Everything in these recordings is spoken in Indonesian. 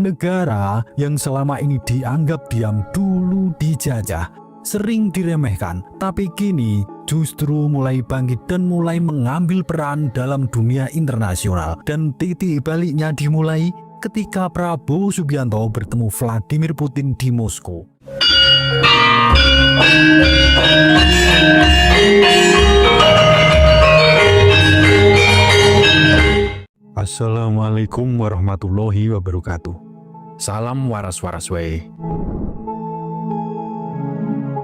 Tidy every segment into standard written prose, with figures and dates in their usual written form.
Negara yang selama ini dianggap diam dulu dijajah, sering diremehkan, tapi kini justru mulai bangkit dan mulai mengambil peran dalam dunia internasional. Dan titik baliknya dimulai ketika Prabowo Subianto bertemu Vladimir Putin di Moskow. Assalamualaikum warahmatullahi wabarakatuh. Salam waras-waras wae.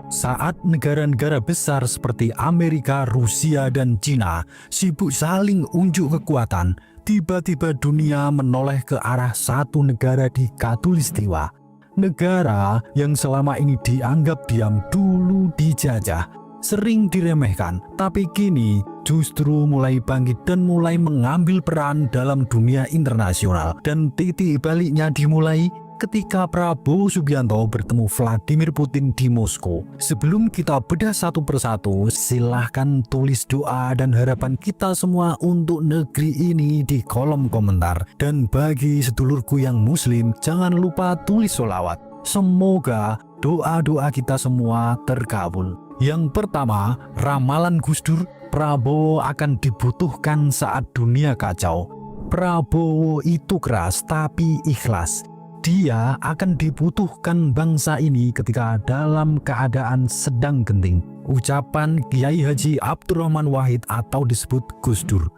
Saat negara-negara besar seperti Amerika, Rusia, dan Cina sibuk saling unjuk kekuatan, tiba-tiba dunia menoleh ke arah satu negara di Khatulistiwa. Negara yang selama ini dianggap diam dulu dijajah, sering diremehkan, tapi kini justru mulai bangkit dan mulai mengambil peran dalam dunia internasional. Dan titik baliknya dimulai ketika Prabowo Subianto bertemu Vladimir Putin di Moskow. Sebelum kita bedah satu persatu, silahkan tulis doa dan harapan kita semua untuk negeri ini di kolom komentar. Dan bagi sedulurku yang muslim, jangan lupa tulis sholawat. Semoga doa-doa kita semua terkabul. Yang pertama, ramalan Gus Dur, Prabowo akan dibutuhkan saat dunia kacau. Prabowo itu keras tapi ikhlas. Dia akan dibutuhkan bangsa ini ketika dalam keadaan sedang genting. Ucapan Kiai Haji Abdurrahman Wahid atau disebut Gus Dur.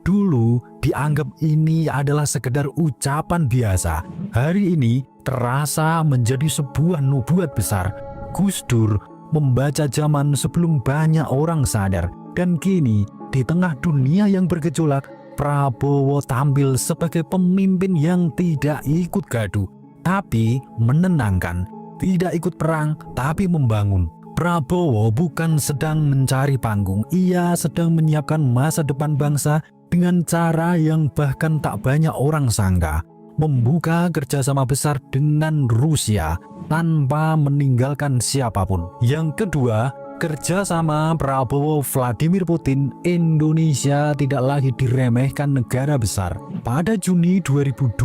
Dulu dianggap ini adalah sekedar ucapan biasa. Hari ini terasa menjadi sebuah nubuat besar. Gus Dur membaca zaman sebelum banyak orang sadar. Dan kini di tengah dunia yang bergejolak, Prabowo tampil sebagai pemimpin yang tidak ikut gaduh, tapi menenangkan. Tidak ikut perang, tapi membangun. Prabowo bukan sedang mencari panggung, ia sedang menyiapkan masa depan bangsa dengan cara yang bahkan tak banyak orang sangka. Membuka kerjasama besar dengan Rusia tanpa meninggalkan siapapun. Yang kedua, kerjasama Prabowo Vladimir Putin. Indonesia tidak lagi diremehkan negara besar. Pada Juni 2025,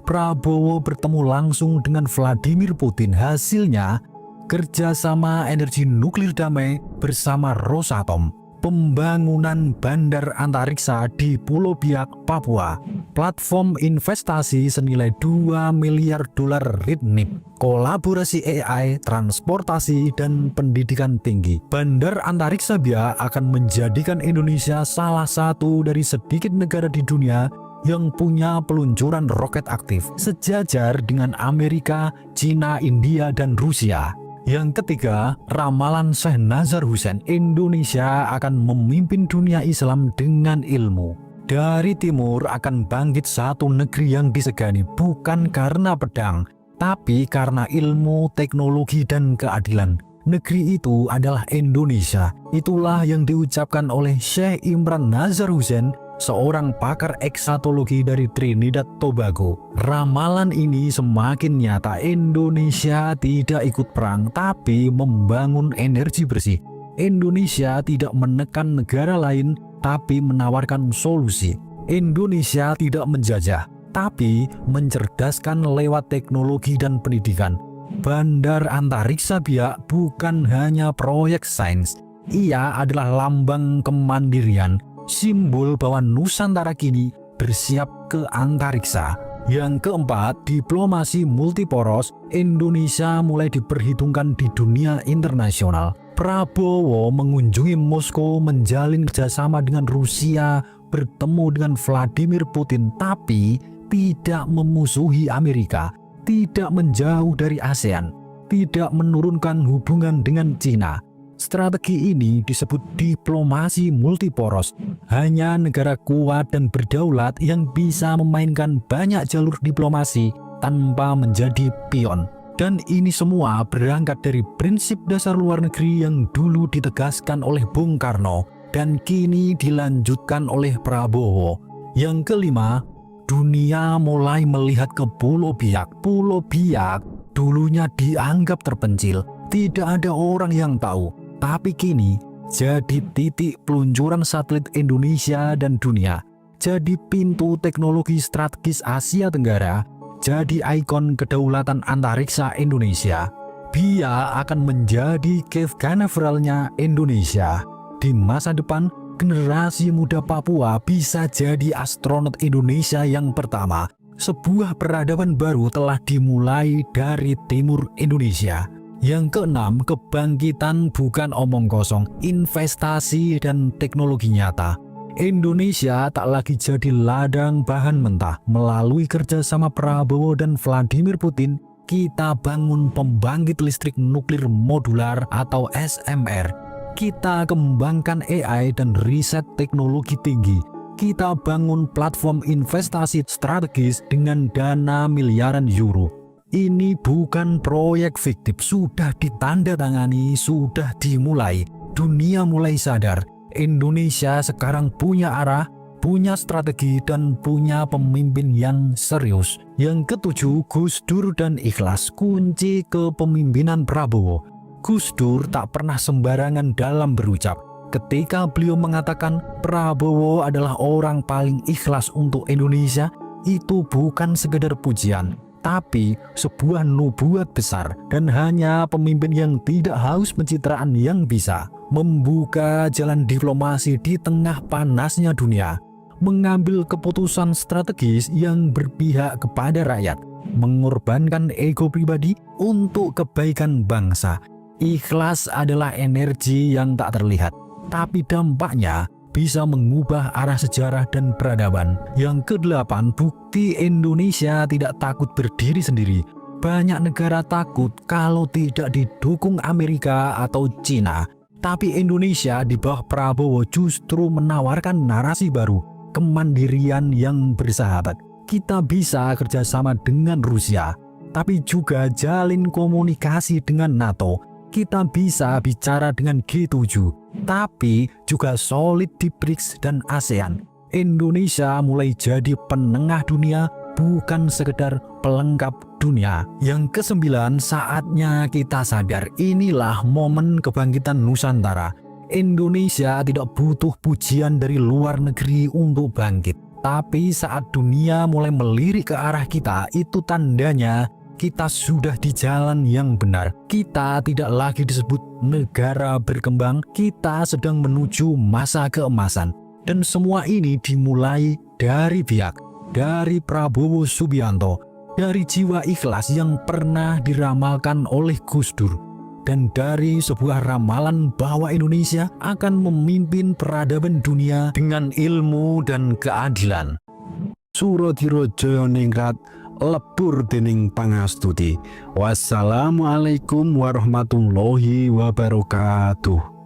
Prabowo bertemu langsung dengan Vladimir Putin. Hasilnya, kerjasama energi nuklir damai bersama Rosatom, pembangunan bandar antariksa di Pulau Biak, Papua, platform investasi senilai 2 miliar dolar RITNIP, kolaborasi AI, transportasi, dan pendidikan tinggi. Bandar antariksa Biak akan menjadikan Indonesia salah satu dari sedikit negara di dunia yang punya peluncuran roket aktif, sejajar dengan Amerika, Cina, India, dan Rusia. Yang ketiga, ramalan Syekh Nazar Hussein, Indonesia akan memimpin dunia Islam dengan ilmu. Dari timur akan bangkit satu negeri yang disegani, bukan karena pedang, tapi karena ilmu, teknologi, dan keadilan. Negeri itu adalah Indonesia. Itulah yang diucapkan oleh Syekh Imran Nazar Hussein, seorang pakar eksatologi dari Trinidad Tobago. Ramalan ini semakin nyata. Indonesia tidak ikut perang, tapi membangun energi bersih. Indonesia tidak menekan negara lain, tapi menawarkan solusi. Indonesia tidak menjajah, tapi mencerdaskan lewat teknologi dan pendidikan. Bandar antariksa Biak bukan hanya proyek sains, ia adalah lambang kemandirian, simbol bahwa Nusantara kini bersiap ke antariksa. Yang keempat, diplomasi multiporos. Indonesia mulai diperhitungkan di dunia internasional. Prabowo mengunjungi Moskow, menjalin kerjasama dengan Rusia, bertemu dengan Vladimir Putin, tapi tidak memusuhi Amerika, tidak menjauh dari ASEAN, tidak menurunkan hubungan dengan Cina. Strategi ini disebut diplomasi multiporos. Hanya negara kuat dan berdaulat yang bisa memainkan banyak jalur diplomasi tanpa menjadi pion. Dan ini semua berangkat dari prinsip dasar luar negeri yang dulu ditegaskan oleh Bung Karno dan kini dilanjutkan oleh Prabowo. Yang kelima, dunia mulai melihat ke Pulau Biak. Pulau Biak dulunya dianggap terpencil, tidak ada orang yang tahu. Tapi kini jadi titik peluncuran satelit Indonesia dan dunia. Jadi pintu teknologi strategis Asia Tenggara. jadi ikon kedaulatan antariksa Indonesia. Dia akan menjadi Cape Canaveralnya Indonesia. Di masa depan, generasi muda Papua bisa jadi astronot Indonesia yang pertama. Sebuah peradaban baru telah dimulai dari timur Indonesia. Yang keenam, kebangkitan bukan omong kosong, investasi dan teknologi nyata. Indonesia tak lagi jadi ladang bahan mentah. Melalui kerjasama Prabowo dan Vladimir Putin, kita bangun pembangkit listrik nuklir modular atau SMR. Kita kembangkan AI dan riset teknologi tinggi. Kita bangun platform investasi strategis dengan dana miliaran euro. Ini bukan proyek fiktif, sudah ditandatangani, sudah dimulai. Dunia mulai sadar, Indonesia sekarang punya arah, punya strategi, dan punya pemimpin yang serius. Yang ketujuh, Gus Dur dan ikhlas, kunci kepemimpinan Prabowo. Gus Dur tak pernah sembarangan dalam berucap. Ketika beliau mengatakan Prabowo adalah orang paling ikhlas untuk Indonesia, itu bukan sekedar pujian, tapi sebuah nubuat besar. Dan hanya pemimpin yang tidak haus pencitraan yang bisa membuka jalan diplomasi di tengah panasnya dunia, mengambil keputusan strategis yang berpihak kepada rakyat, mengorbankan ego pribadi untuk kebaikan bangsa. Ikhlas adalah energi yang tak terlihat, tapi dampaknya bisa mengubah arah sejarah dan peradaban. Yang kedelapan, bukti Indonesia tidak takut berdiri sendiri. Banyak negara takut kalau tidak didukung Amerika atau Cina. Tapi Indonesia di bawah Prabowo justru menawarkan narasi baru, kemandirian yang bersahabat. Kita bisa kerjasama dengan Rusia, tapi juga jalin komunikasi dengan NATO. Kita bisa bicara dengan G7, tapi juga solid di BRICS dan ASEAN. Indonesia mulai jadi penengah dunia, bukan sekedar pelengkap dunia. Yang kesembilan, saatnya kita sadar, inilah momen kebangkitan Nusantara. Indonesia tidak butuh pujian dari luar negeri untuk bangkit. Tapi saat dunia mulai melirik ke arah kita, itu tandanya kita sudah di jalan yang benar. Kita tidak lagi disebut negara berkembang, kita sedang menuju masa keemasan. Dan semua ini dimulai dari Biak, dari Prabowo Subianto, dari jiwa ikhlas yang pernah diramalkan oleh Gus Dur, dan dari sebuah ramalan bahwa Indonesia akan memimpin peradaban dunia dengan ilmu dan keadilan. Suradira Jayaningrat lebur dening pangastuti. Wassalamualaikum warahmatullahi wabarakatuh.